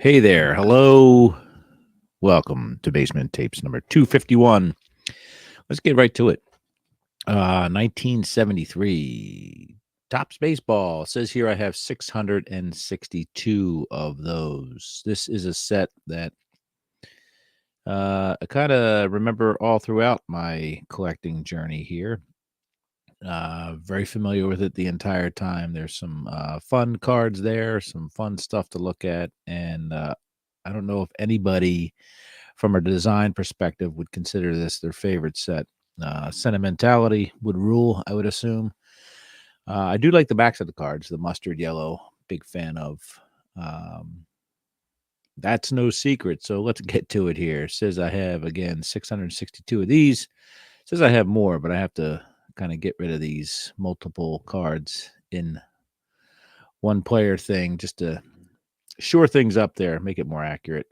Hey there. Hello. Welcome to Basement Tapes number 251. Let's get right to it. 1973. Topps Baseball says here I have 662 of those. This is a set that I kind of remember all throughout my collecting journey here. Very familiar with it the entire time. There's some fun cards there, some fun stuff to look at, and I don't know if anybody from a design perspective would consider this their favorite set. Sentimentality would rule, I would assume. I do like the backs of the cards, the mustard yellow, big fan of. Um, that's no secret. So let's get to it here. Says I have, again, 662 of these. Says I have more, but I have to kind of get rid of these multiple cards in one player thing just to shore things up there, make it more accurate.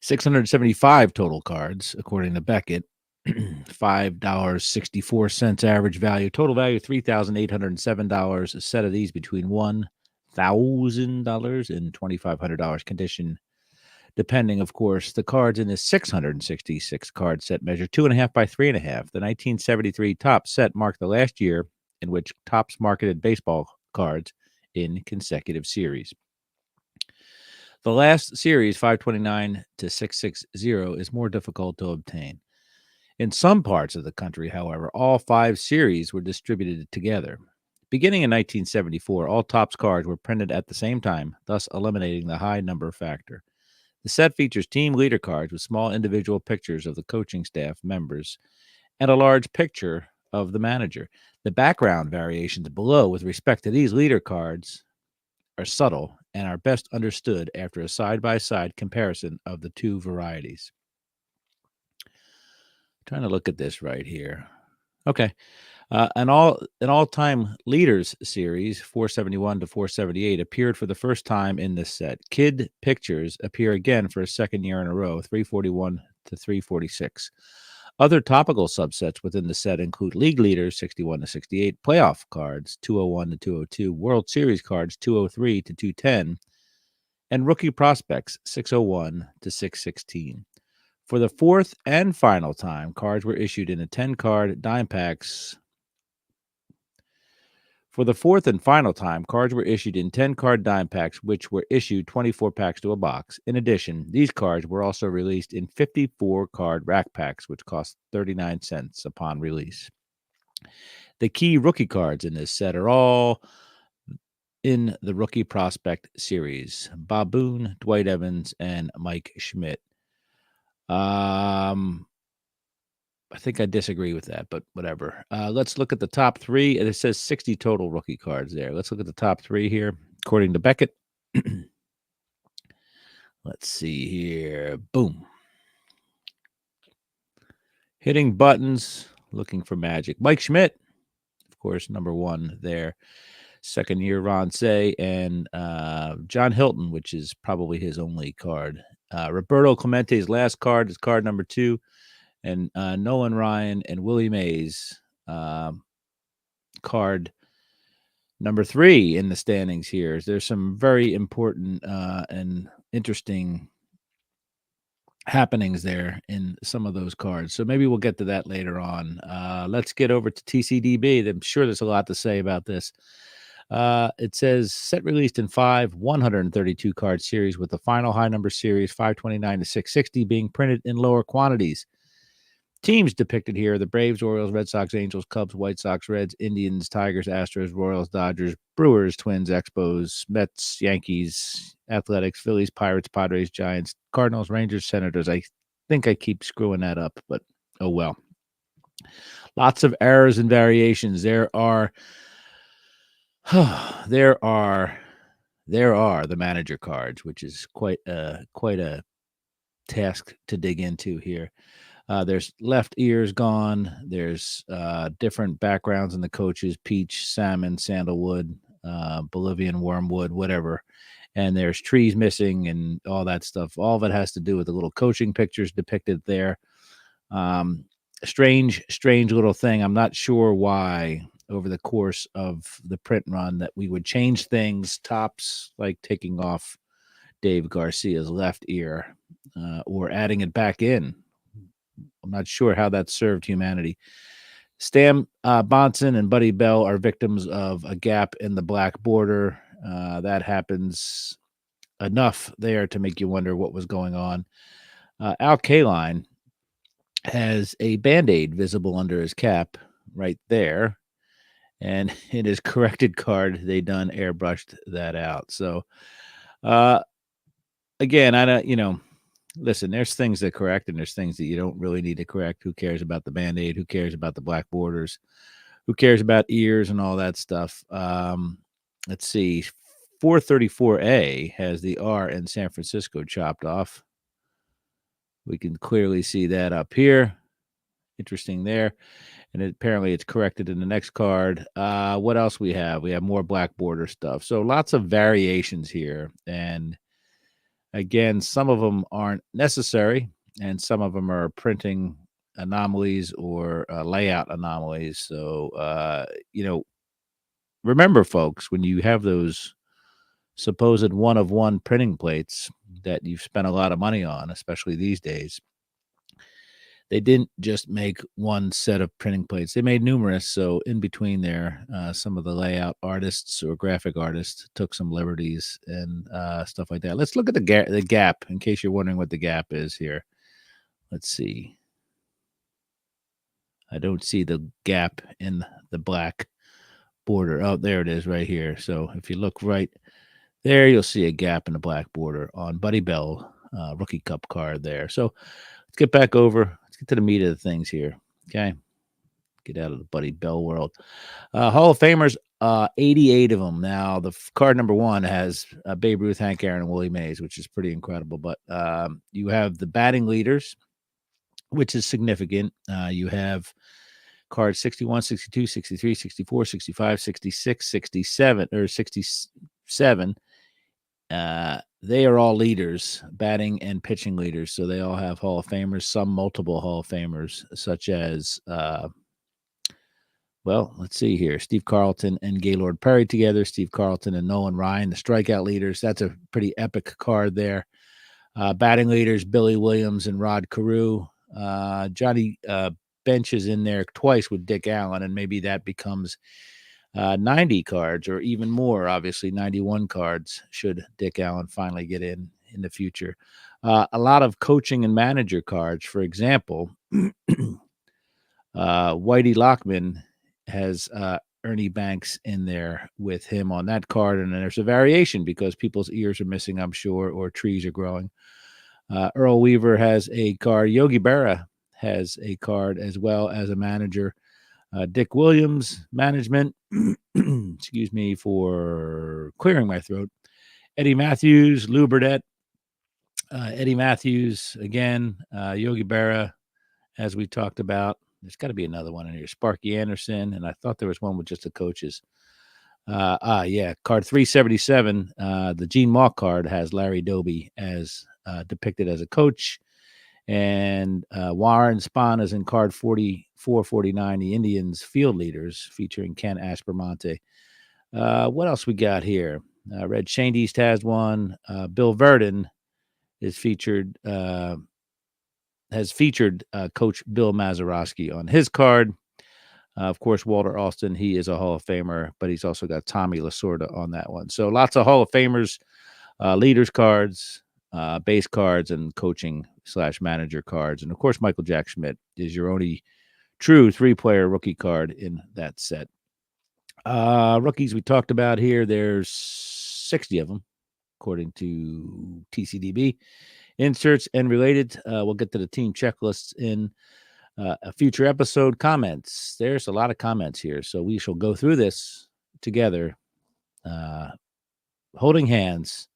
675 total cards, according to Beckett. $5.64 average value. Total value $3,807. A set of these between $1,000 and $2,500 condition, depending, of course. The cards in this 666 card set measure 2.5 by 3.5. The 1973 Topps set marked the last year in which Topps marketed baseball cards in consecutive series. The last series, 529 to 660, is more difficult to obtain. In some parts of the country, however, all 5 series were distributed together. Beginning in 1974, all Topps cards were printed at the same time, thus eliminating the high number factor. The set features team leader cards with small individual pictures of the coaching staff members and a large picture of the manager. The background variations below with respect to these leader cards are subtle and are best understood after a side-by-side comparison of the two varieties. Trying to look at this right here. Okay. An all-time leaders series, 471 to 478, appeared for the first time in this set. Kid pictures appear again for a second year in a row, 341 to 346. Other topical subsets within the set include league leaders, 61 to 68, playoff cards, 201 to 202, World Series cards, 203 to 210, and rookie prospects, 601 to 616. For the fourth and final time, cards were issued in a 10-card dime packs. For the fourth and final time, cards were issued in 10-card dime packs, which were issued 24 packs to a box. In addition, these cards were also released in 54-card rack packs, which cost 39 cents upon release. The key rookie cards in this set are all in the Rookie Prospect series: Bob Boone, Dwight Evans, and Mike Schmidt. I think I disagree with that, but whatever. Let's look at the top 3. And it says 60 total rookie cards there. Let's look at the top 3 here, according to Beckett. Let's see here. Boom. Hitting buttons, looking for magic. Mike Schmidt, of course, number 1 there. Second year Ron Cey, and John Hilton, which is probably his only card. Roberto Clemente's last card is card number 2. And Nolan Ryan and Willie Mays, card number 3 in the standings here. There's some very important and interesting happenings there in some of those cards. So maybe we'll get to that later on. Let's get over to TCDB. I'm sure there's a lot to say about this. It says set released in 5 132 card series, with the final high number series 529 to 660 being printed in lower quantities. Teams depicted here: the Braves, Orioles, Red Sox, Angels, Cubs, White Sox, Reds, Indians, Tigers, Astros, Royals, Dodgers, Brewers, Twins, Expos, Mets, Yankees, Athletics, Phillies, Pirates, Padres, Giants, Cardinals, Rangers, Senators. I think I keep screwing that up, but oh well. Lots of errors and variations. There are the manager cards, which is quite a task to dig into here. There's left ears gone. There's different backgrounds in the coaches: peach, salmon, sandalwood, Bolivian wormwood, whatever. And there's trees missing and all that stuff. All of it has to do with the little coaching pictures depicted there. Strange little thing. I'm not sure why over the course of the print run that we would change things. Topps like taking off Dave Garcia's left ear, or adding it back in. I'm not sure how that served humanity. Stan Bonson and Buddy Bell are victims of a gap in the black border. That happens enough there to make you wonder what was going on. Al Kaline has a Band-Aid visible under his cap right there. And in his corrected card, they done airbrushed that out. So, again, I don't, listen, there's things that correct and there's things that you don't really need to correct. Who cares about the Band-Aid? Who cares about the black borders? Who cares about ears and all that stuff? Let's see. 434A has the R in San Francisco chopped off. We can clearly see that up here. Interesting there. And apparently it's corrected in the next card. What else we have? We have more black border stuff. So lots of variations here. And again, some of them aren't necessary, and some of them are printing anomalies or layout anomalies. So, remember, folks, when you have those supposed one-of-one printing plates that you've spent a lot of money on, especially these days, they didn't just make one set of printing plates. They made numerous. So in between there, some of the layout artists or graphic artists took some liberties and stuff like that. Let's look at the gap in case you're wondering what the gap is here. Let's see. I don't see the gap in the black border. Oh, there it is right here. So if you look right there, you'll see a gap in the black border on Buddy Bell Rookie Cup card there. So let's get back over. Let's get to the meat of the things here. Okay. Get out of the Buddy Bell world. Hall of Famers, 88 of them. Now, the card number 1 has Babe Ruth, Hank Aaron, and Willie Mays, which is pretty incredible. But you have the batting leaders, which is significant. You have cards 61, 62, 63, 64, 65, 66, 67, or 67. They are all leaders, batting and pitching leaders. So they all have Hall of Famers, some multiple Hall of Famers, such as, let's see here. Steve Carlton and Gaylord Perry together, Steve Carlton and Nolan Ryan, the strikeout leaders. That's a pretty epic card there. Batting leaders, Billy Williams and Rod Carew. Johnny Bench is in there twice with Dick Allen, and maybe that becomes 90 cards or even more. Obviously 91 cards should Dick Allen finally get in the future. A lot of coaching and manager cards. For example, Whitey Lockman has Ernie Banks in there with him on that card, and then there's a variation because people's ears are missing, I'm sure, or trees are growing. Earl Weaver has a card. Yogi Berra has a card as well as a manager. Dick Williams, management. Excuse me for clearing my throat. Eddie Matthews, Lou Burdett. Eddie Matthews, again. Yogi Berra, as we talked about. There's got to be another one in here. Sparky Anderson, and I thought there was one with just the coaches. Card 377. The Gene Mauch card has Larry Doby as depicted as a coach. And Warren Spahn is in card 4449, the Indians field leaders, featuring Ken Aspermonte. What else we got here? Red Shane East has one. Bill Verdon is featured, has featured Coach Bill Mazeroski on his card. Of course, Walter Alston, he is a Hall of Famer, but he's also got Tommy Lasorda on that one. So lots of Hall of Famers, leaders cards, base cards, and coaching/manager cards. And of course, Michael Jack Schmidt is your only true 3-player rookie card in that set. Rookies we talked about here, there's 60 of them, according to TCDB. Inserts and related, we'll get to the team checklists in a future episode. Comments, there's a lot of comments here, so we shall go through this together, holding hands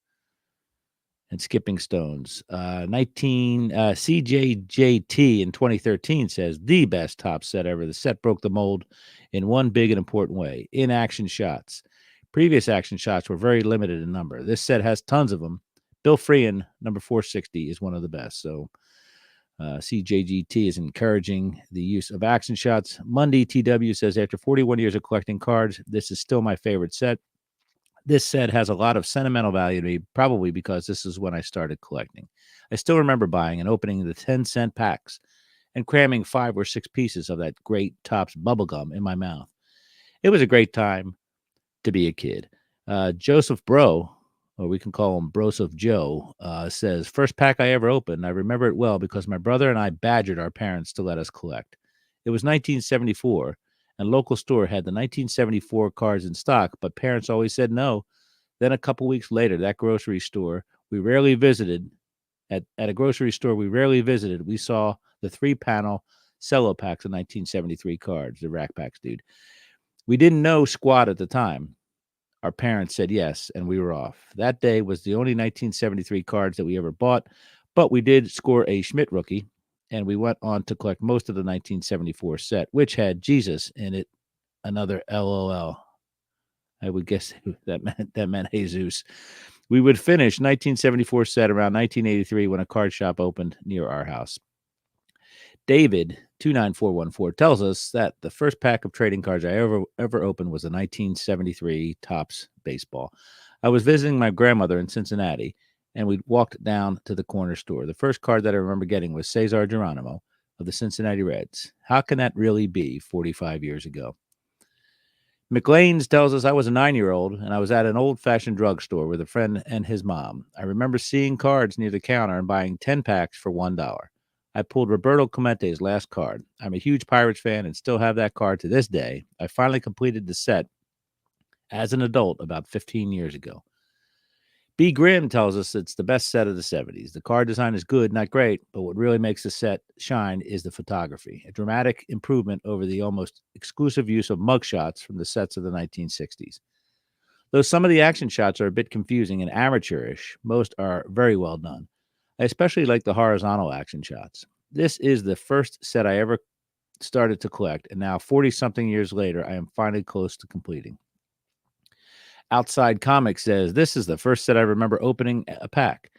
and skipping stones. CJJT in 2013 says the best top set ever. The set broke the mold in one big and important way: in action shots. Previous action shots were very limited in number. This set has tons of them. Bill Freehan, number 460, is one of the best. So CJGT is encouraging the use of action shots. Monday TW says, after 41 years of collecting cards, this is still my favorite set. This set has a lot of sentimental value to me, probably because this is when I started collecting. I still remember buying and opening the 10-cent packs and cramming 5 or 6 pieces of that great Topps bubblegum in my mouth. It was a great time to be a kid. Joseph Bro, or we can call him Broseph Joe, says, first pack I ever opened. I remember it well because my brother and I badgered our parents to let us collect. It was 1974, and local store had the 1974 cards in stock, but parents always said no. Then a couple weeks later, that grocery store we rarely visited, at a grocery store we rarely visited, we saw the 3-panel cello packs of 1973 cards, the rack packs, dude. We didn't know squat at the time. Our parents said yes, and we were off. That day was the only 1973 cards that we ever bought, but we did score a Schmidt rookie, and we went on to collect most of the 1974 set, which had Jesus in it. Another LOL. I would guess that meant Jesus. We would finish 1974 set around 1983 when a card shop opened near our house. David 29414 tells us that the first pack of trading cards I ever opened was a 1973 Topps baseball. I was visiting my grandmother in Cincinnati, and we walked down to the corner store. The first card that I remember getting was Cesar Geronimo of the Cincinnati Reds. How can that really be 45 years ago? McLean's tells us I was a 9-year-old and I was at an old-fashioned drugstore with a friend and his mom. I remember seeing cards near the counter and buying 10 packs for $1. I pulled Roberto Clemente's last card. I'm a huge Pirates fan and still have that card to this day. I finally completed the set as an adult about 15 years ago. B. Grimm tells us it's the best set of the 70s. The card design is good, not great, but what really makes the set shine is the photography, a dramatic improvement over the almost exclusive use of mugshots from the sets of the 1960s. Though some of the action shots are a bit confusing and amateurish, most are very well done. I especially like the horizontal action shots. This is the first set I ever started to collect, and now 40-something years later, I am finally close to completing. Outside Comics says, this is the first set I remember opening a pack.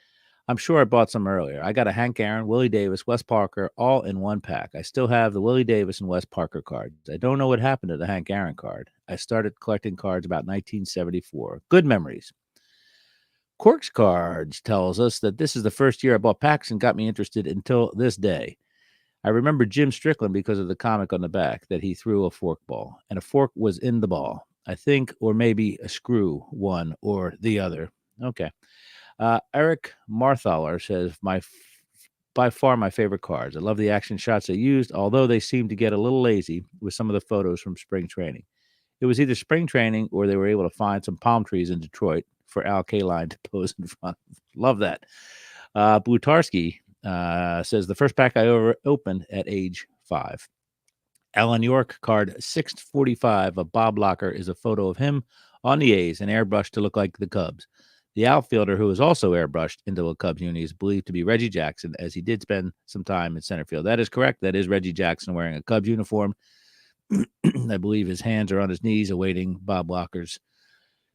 I'm sure I bought some earlier. I got a Hank Aaron, Willie Davis, Wes Parker, all in one pack. I still have the Willie Davis and Wes Parker cards. I don't know what happened to the Hank Aaron card. I started collecting cards about 1974. Good memories. Corks Cards tells us that this is the first year I bought packs and got me interested until this day. I remember Jim Strickland because of the comic on the back that he threw a fork ball, and a fork was in the ball. I think, or maybe a screw, one or the other. Okay. Eric Marthaler says, by far my favorite cards. I love the action shots they used, although they seemed to get a little lazy with some of the photos from spring training. It was either spring training or they were able to find some palm trees in Detroit for Al Kaline to pose in front of. Love that. Blutarski says, the first pack I ever opened at age 5. Alan York card 645 of Bob Locker is a photo of him on the A's and airbrushed to look like the Cubs. The outfielder, who is also airbrushed into a Cubs uni, is believed to be Reggie Jackson, as he did spend some time in center field. That is correct. That is Reggie Jackson wearing a Cubs uniform. I believe his hands are on his knees awaiting Bob Locker's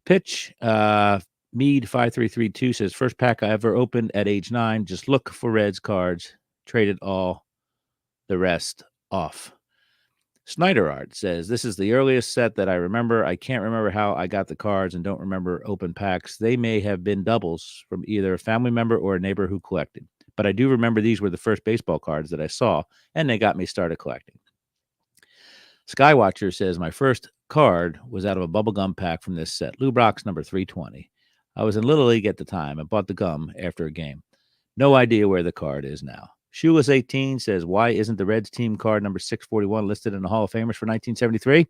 pitch. Mead 5332 says, first pack I ever opened at age 9. Just look for Reds cards. Traded all the rest off. Snyder Art says, this is the earliest set that I remember. I can't remember how I got the cards and don't remember open packs. They may have been doubles from either a family member or a neighbor who collected. But I do remember these were the first baseball cards that I saw, and they got me started collecting. Skywatcher says, my first card was out of a bubblegum pack from this set, Lubrox number 320. I was in Little League at the time and bought the gum after a game. No idea where the card is now. Shoeless 18 says, why isn't the Reds team card number 641 listed in the Hall of Famers for 1973?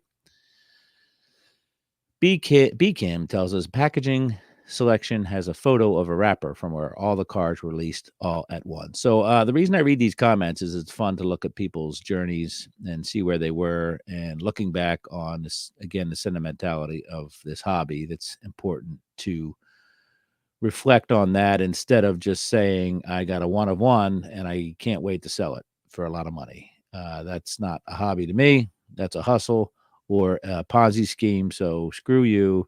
B-Kim tells us packaging selection has a photo of a wrapper from where all the cards were released all at once. So the reason I read these comments is it's fun to look at people's journeys and see where they were, and looking back on this, again, the sentimentality of this hobby. That's important to reflect on that instead of just saying I got a one of one and I can't wait to sell it for a lot of money. That's not a hobby to me. That's a hustle or a Ponzi scheme. So screw you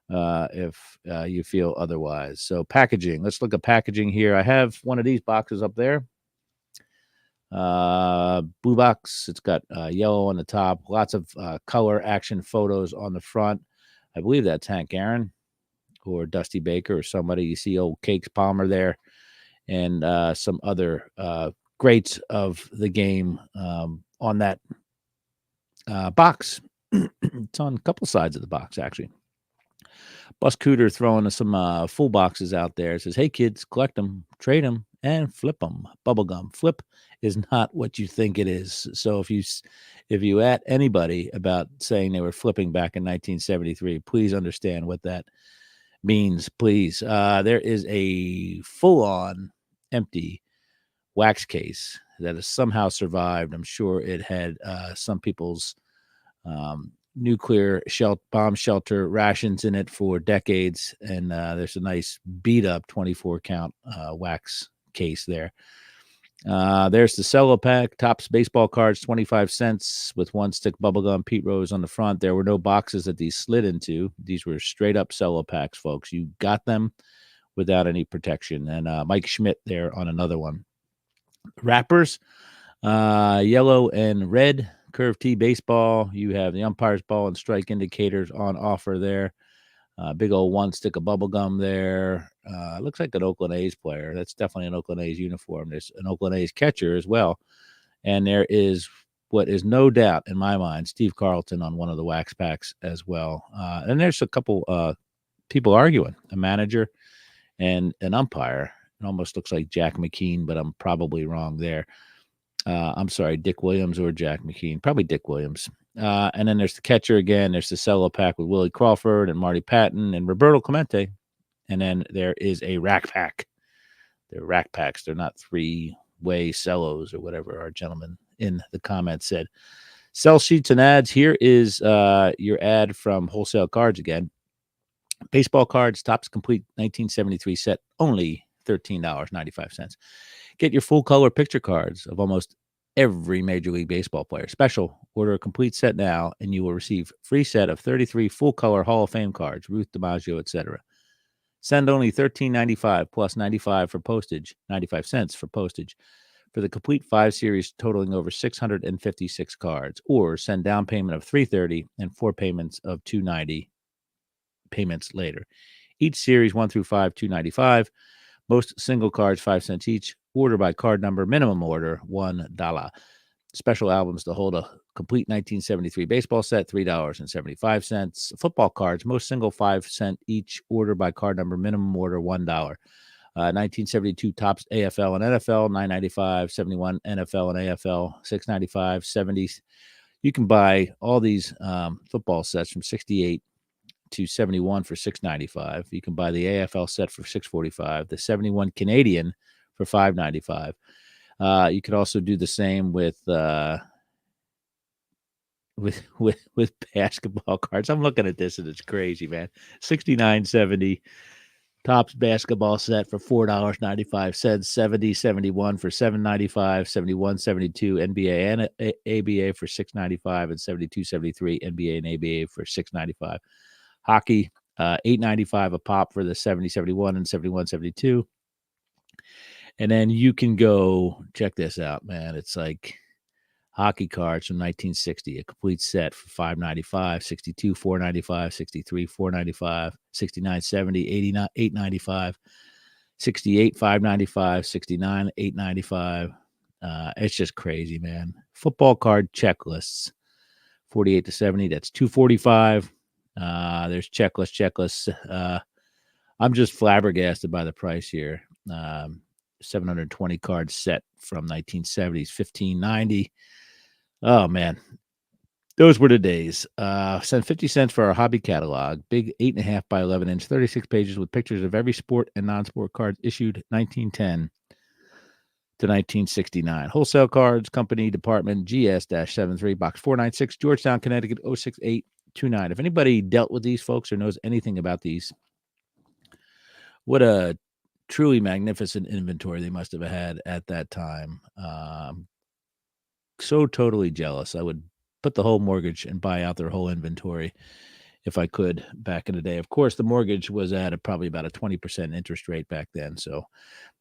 if you feel otherwise. So packaging, let's look at packaging here. I have one of these boxes up there. Blue box. It's got yellow on the top, lots of color action photos on the front. I believe that's Hank Aaron. or Dusty Baker or somebody. You see old Cakes Palmer there, and some other greats of the game on that box. It's on a couple sides of the box, actually. Bus Cooter throwing some full boxes out there. Says, "Hey kids, collect them, trade them, and flip them. Bubblegum flip is not what you think it is." So if you at anybody about saying they were flipping back in 1973, please understand what that means. Please, there is a full-on empty wax case that has somehow survived. I'm sure it had some people's nuclear bomb shelter rations in it for decades, and there's a nice beat up 24 count wax case there. There's the cello pack, Topps baseball cards, 25 cents with one stick bubblegum, Pete Rose on the front. There were no boxes that these slid into. These were straight up cello packs, folks. You got them without any protection. And Mike Schmidt there on another one. Wrappers, yellow and red. Curve T baseball. You have the umpire's ball and strike indicators on offer there. Big old one stick of bubble gum there. Looks like an Oakland A's player. That's definitely an Oakland A's uniform. There's an Oakland A's catcher as well. And there is what is no doubt in my mind, Steve Carlton on one of the wax packs as well. And there's a couple people arguing, a manager and an umpire. It almost looks like Jack McKean, but I'm probably wrong there. I'm sorry, Dick Williams or Jack McKean, probably Dick Williams. And then there's the catcher again. There's the cello pack with Willie Crawford and Marty Patton and Roberto Clemente. And then there is a rack pack. They're rack packs. They're not three-way cellos or whatever our gentleman in the comments said. Sell sheets and ads. Here is your ad from Wholesale Cards again. Baseball cards, Topps Complete 1973 set, only $13.95. Get your full color picture cards of almost every Major League Baseball player. Special. Order a complete set now, and you will receive free set of 33 full color Hall of Fame cards, Ruth DiMaggio, etc. Send only $13.95 plus 95 for postage, 95 cents for postage for the complete 5 series totaling over 656 cards, or send down payment of $330 and 4 payments of $290 payments later. Each series 1 through 5, $295. Most single cards, 5 cents each. Order by card number. Minimum order, $1. Special albums to hold a complete 1973 baseball set, $3.75. Football cards, most single 5 cents each. Order by card number. Minimum order, $1. 1972 Topps AFL and NFL, $9.95. 71 NFL and AFL, $6.95. 70s. You can buy all these football sets from 68 to 71 for $6.95. You can buy the AFL set for $6.45, the 71 Canadian for $5.95. You could also do the same with basketball cards. I'm looking at this and it's crazy, man. $69.70 Topps basketball set for $4.95. 70-71 for $7.95. 71-72 NBA and ABA for $6.95, and 72-73 NBA and ABA for $6.95. Hockey, $8.95 a pop for the 70-71 and 71-72. And then you can go check this out, man. It's like hockey cards from 1960, a complete set for $5.95, 62, $4.95, 63, $4.95, 69, 70, 89, $8.95, 68, $5.95, 69, $8.95. It's just crazy, man. Football card checklists, 48 to 70, that's $245. There's checklists. I'm just flabbergasted by the price here. 720 card set from 1970s, $15.90. Oh man, those were the days. Send 50 cents for our hobby catalog. Big 8.5 by 11 inch, 36 pages with pictures of every sport and non-sport cards issued 1910 to 1969. Wholesale Cards Company Department, GS-73, Box 496, Georgetown, Connecticut, 06829. If anybody dealt with these folks or knows anything about these, what a truly magnificent inventory they must have had at that time. So totally jealous. I would put the whole mortgage and buy out their whole inventory if I could back in the day. Of course, the mortgage was at probably about a 20% interest rate back then, so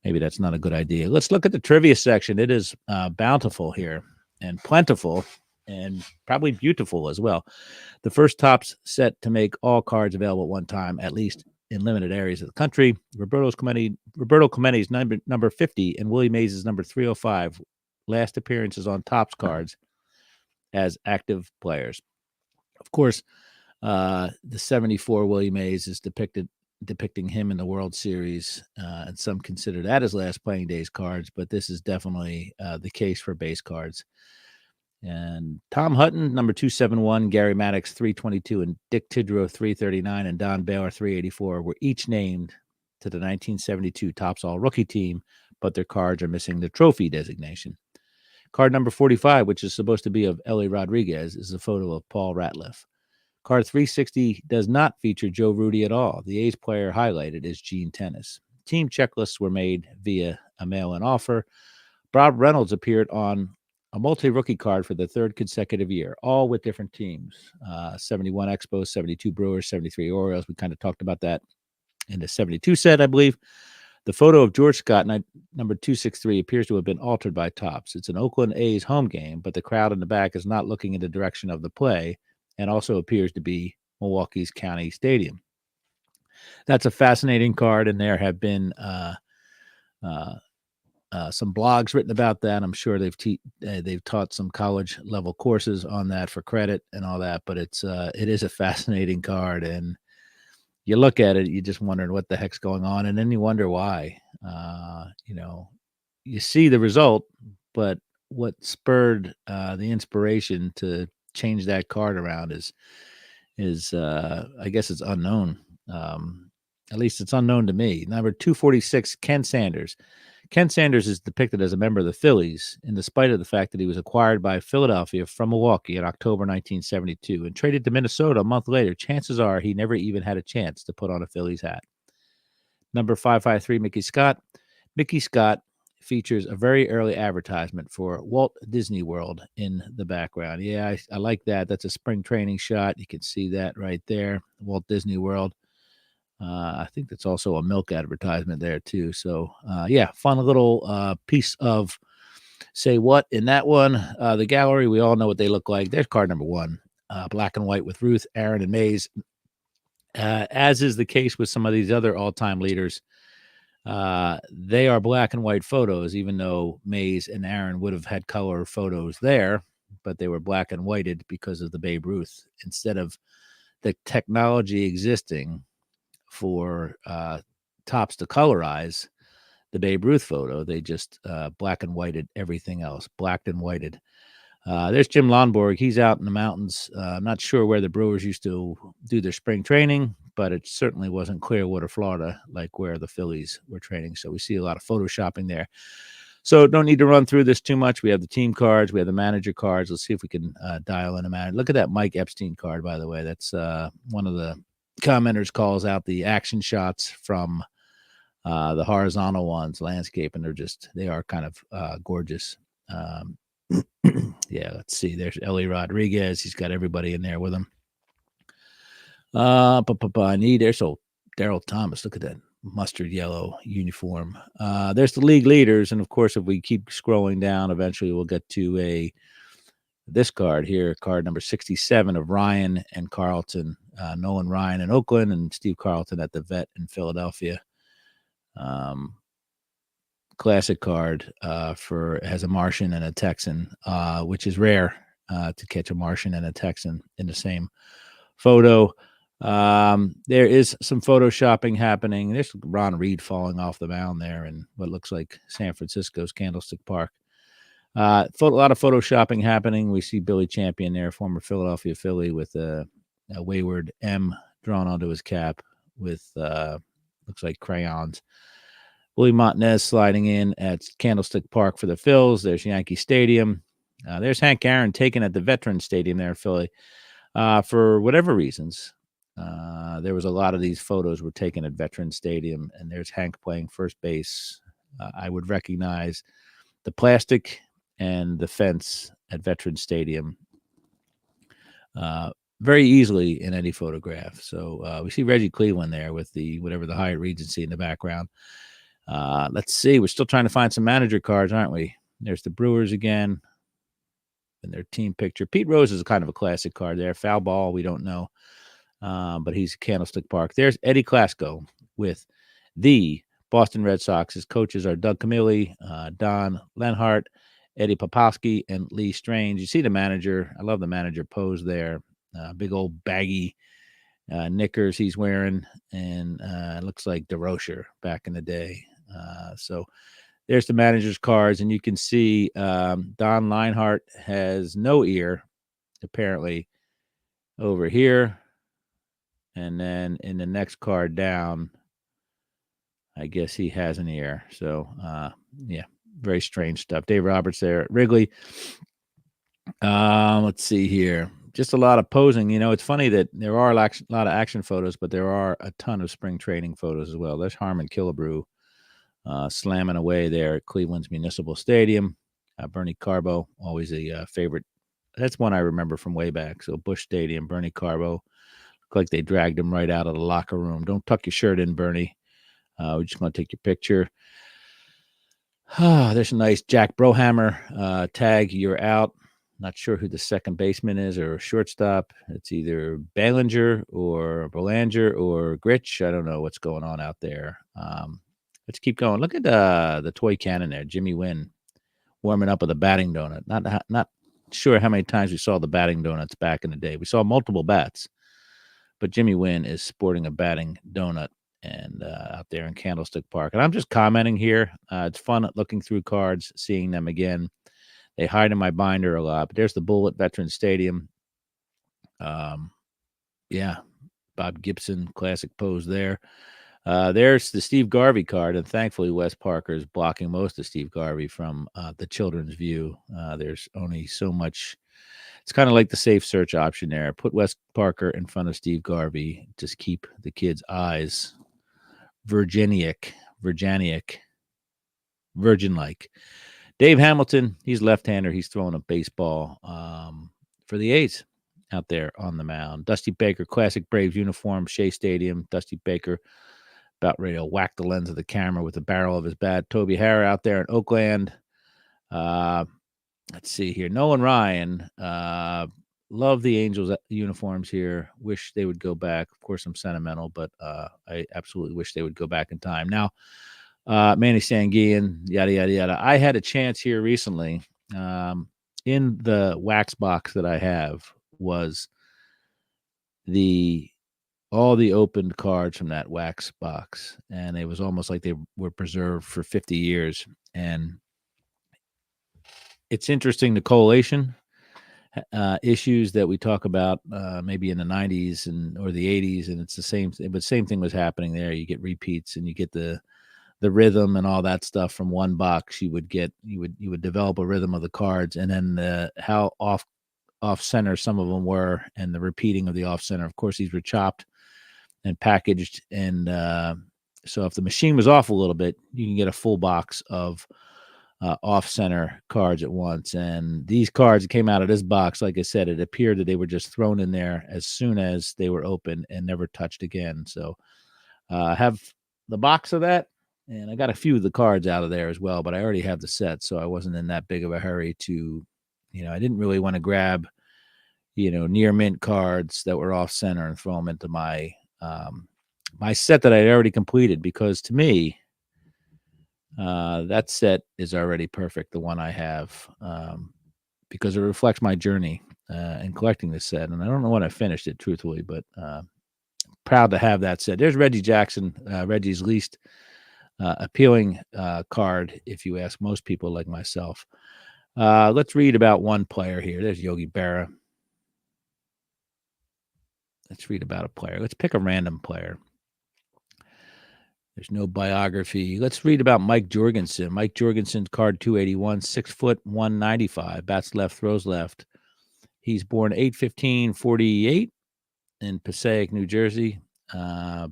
maybe that's not a good idea. Let's look at the trivia section. It is bountiful here and plentiful and probably beautiful as well. The first Topps set to make all cards available at one time, at least in limited areas of the country. Roberto Clemente's number 50 and Willie Mays' number 305, last appearances on Topps cards as active players. Of course, the 74 Willie Mays is depicting him in the World Series, and some consider that his last playing days cards, but this is definitely the case for base cards. And Tom Hutton, number 271, Gary Maddox, 322, and Dick Tidrow, 339, and Don Baylor, 384, were each named to the 1972 Topps All-Rookie team, but their cards are missing the trophy designation. Card number 45, which is supposed to be of Ellie Rodriguez, is a photo of Paul Ratliff. Card 360 does not feature Joe Rudi at all. The A's player highlighted is Gene Tennis. Team checklists were made via a mail-in offer. Bob Reynolds appeared on a multi-rookie card for the third consecutive year, all with different teams. 71 Expos, 72 Brewers, 73 Orioles. We kind of talked about that in the 72 set, I believe. The photo of George Scott, number 263, appears to have been altered by Topps. It's an Oakland A's home game, but the crowd in the back is not looking in the direction of the play and also appears to be Milwaukee's County Stadium. That's a fascinating card, and there have been some blogs written about that. I'm sure they've taught some college level courses on that for credit and all that, but it is a fascinating card, and you look at it, you just wondering what the heck's going on, and then you wonder why. You see the result, but what spurred the inspiration to change that card around is I guess it's unknown. At least it's unknown to me. Number 246, Ken Sanders. Ken Sanders is depicted as a member of the Phillies, in despite of the fact that he was acquired by Philadelphia from Milwaukee in October 1972 and traded to Minnesota a month later. Chances are he never even had a chance to put on a Phillies hat. Number 553, Mickey Scott. Mickey Scott features a very early advertisement for Walt Disney World in the background. Yeah, I like that. That's a spring training shot. You can see that right there, Walt Disney World. I think that's also a milk advertisement there too. So yeah, fun little piece of say what in that one. The gallery, we all know what they look like. There's card number 1, black and white with Ruth, Aaron, and Mays. As is the case with some of these other all-time leaders, they are black and white photos, even though Mays and Aaron would have had color photos there, but they were black and whited because of the Babe Ruth. Instead of the technology existing for Topps to colorize the Babe Ruth photo, they just black and whited everything else, blacked and whited. There's Jim Lonborg. He's out in the mountains. I'm not sure where the Brewers used to do their spring training, but it certainly wasn't Clearwater, Florida, like where the Phillies were training. So we see a lot of photoshopping there. So don't need to run through this too much. We have the team cards. We have the manager cards. Let's see if we can dial in a manager. Look at that Mike Epstein card, by the way. That's one of the commenters calls out the action shots from the horizontal ones, landscape, and they are kind of gorgeous. Yeah, let's see. There's Ellie Rodriguez. He's got everybody in there with him. There's Daryl Thomas. Look at that mustard yellow uniform. There's the league leaders, and of course, if we keep scrolling down, eventually we'll get to this card here, card number 67 of Ryan and Carlton. Nolan Ryan in Oakland and Steve Carlton at the Vet in Philadelphia. Classic card has a Martian and a Texan, which is rare to catch a Martian and a Texan in the same photo. There is some photoshopping happening. There's Ron Reed falling off the mound there in what looks like San Francisco's Candlestick Park. A lot of photoshopping happening. We see Billy Champion there, former Philadelphia Philly, with a wayward M drawn onto his cap with looks like crayons. Willie Montanez sliding in at Candlestick Park for the Phils. There's Yankee Stadium. There's Hank Aaron taken at the Veterans Stadium there in Philly. For whatever reasons, there was a lot of these photos were taken at Veterans Stadium, and there's Hank playing first base. I would recognize the plastic and the fence at Veterans Stadium very easily in any photograph. So we see Reggie Cleveland there with the Hyatt Regency in the background. Let's see. We're still trying to find some manager cards, aren't we? There's the Brewers again and their team picture. Pete Rose is kind of a classic card there. Foul ball, we don't know. but he's Candlestick Park. There's Eddie Klasko with the Boston Red Sox. His coaches are Doug Camilli, Don Lenhart, Eddie Popowski, and Lee Strange. You see the manager. I love the manager pose there. Big old baggy knickers he's wearing, and it looks like DeRocher back in the day. So there's the manager's cards, and you can see Don Leinhart has no ear, apparently, over here. And then in the next card down, I guess he has an ear. So, yeah, very strange stuff. Dave Roberts there at Wrigley. Let's see here. Just a lot of posing. It's funny that there are a lot of action photos, but there are a ton of spring training photos as well. There's Harmon Killebrew slamming away there at Cleveland's Municipal Stadium. Bernie Carbo, always a favorite. That's one I remember from way back. So Busch Stadium, Bernie Carbo. Looked like they dragged him right out of the locker room. Don't tuck your shirt in, Bernie. We're just going to take your picture. There's a nice Jack Brohammer tag. You're out. Not sure who the second baseman is or shortstop. It's either Ballinger or Belanger or Gritch. I don't know what's going on out there. Let's keep going. Look at the toy cannon there. Jimmy Wynn warming up with a batting donut. Not sure how many times we saw the batting donuts back in the day. We saw multiple bats, but Jimmy Wynn is sporting a batting donut and out there in Candlestick Park. And I'm just commenting here. It's fun looking through cards, seeing them again. They hide in my binder a lot. But there's the Bull at Veterans Stadium. Yeah, Bob Gibson, classic pose there. There's the Steve Garvey card, and thankfully Wes Parker is blocking most of Steve Garvey from the children's view. There's only so much. It's kind of like the safe search option there. Put Wes Parker in front of Steve Garvey. Just keep the kids' eyes virgin-like. Dave Hamilton, he's left-hander. He's throwing a baseball for the A's out there on the mound. Dusty Baker, classic Braves uniform, Shea Stadium. Dusty Baker about ready to whack the lens of the camera with the barrel of his bat. Toby Harrah out there in Oakland. Let's see here. Nolan Ryan. Love the Angels uniforms here. Wish they would go back. Of course, I'm sentimental, but I absolutely wish they would go back in time. Now, Manny Sanguillen, yada, yada, yada. I had a chance here recently. In the wax box that I have was all the opened cards from that wax box. And it was almost like they were preserved for 50 years. And it's interesting, the collation issues that we talk about maybe in the 90s or the 80s. And it's the same thing was happening there. You get repeats and you get the rhythm and all that stuff from one box. You would develop a rhythm of the cards, and then how off center some of them were, and the repeating of the off center. Of course, these were chopped and packaged, and so if the machine was off a little bit, you can get a full box of off center cards at once. And these cards came out of this box, like I said, it appeared that they were just thrown in there as soon as they were open and never touched again. So I have the box of that. And I got a few of the cards out of there as well, but I already have the set, so I wasn't in that big of a hurry to, I didn't really want to grab, near mint cards that were off center and throw them into my my set that I'd already completed, because to me, that set is already perfect, the one I have, because it reflects my journey in collecting this set. And I don't know when I finished it, truthfully, but proud to have that set. There's Reggie Jackson, Reggie's least appealing card, if you ask most people like myself. Let's read about one player here. There's Yogi Berra. Let's read about a player. Let's pick a random player. There's no biography. Let's read about Mike Jorgensen. Mike Jorgensen, card 281, 6 foot 195, bats left, throws left. He's born 8/15/48 in Passaic, New Jersey.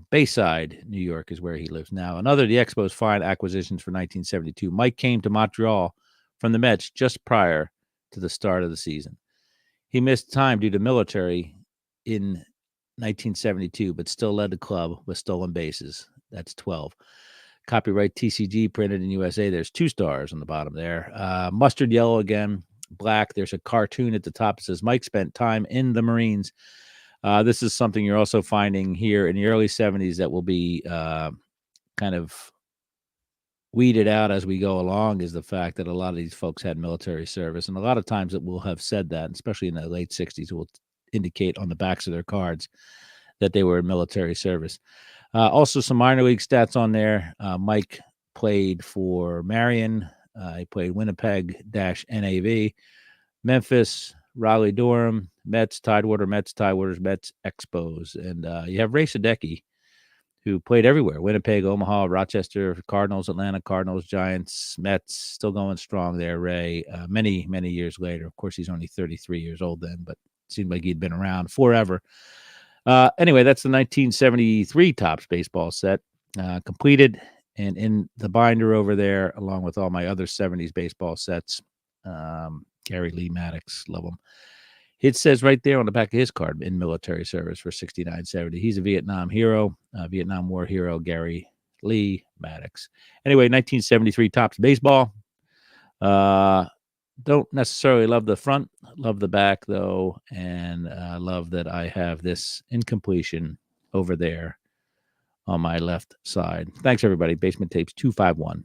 Bayside, New York is where he lives now. Another of the Expos' fine acquisitions for 1972. Mike came to Montreal from the Mets just prior to the start of the season. He missed time due to military in 1972, but still led the club with stolen bases. That's 12. Copyright TCG, printed in USA. There's 2 stars on the bottom there. Mustard yellow again, black. There's a cartoon at the top that says Mike spent time in the Marines. This is something you're also finding here in the early 70s that will be kind of weeded out as we go along, is the fact that a lot of these folks had military service. And a lot of times it will have said that, especially in the late 60s, it will indicate on the backs of their cards that they were in military service. Also, some minor league stats on there. Mike played for Marion. He played Winnipeg NAV, Memphis, Raleigh Durham, Mets, Tidewater, Mets, Tidewaters, Mets, Expos. And you have Ray Sadecki, who played everywhere: Winnipeg, Omaha, Rochester, Cardinals, Atlanta Cardinals, Giants, Mets, still going strong there, Ray, many, many years later. Of course, he's only 33 years old then, but it seemed like he'd been around forever. Anyway, that's the 1973 Topps baseball set, completed and in the binder over there, along with all my other 70s baseball sets. Gary Lee Maddox, love him. It says right there on the back of his card, in military service for 6970. He's a Vietnam hero, Vietnam War hero, Gary Lee Maddox. Anyway, 1973 Topps baseball. Don't necessarily love the front, love the back though, and love that I have this incompletion over there on my left side. Thanks, everybody. Basement Tapes 251.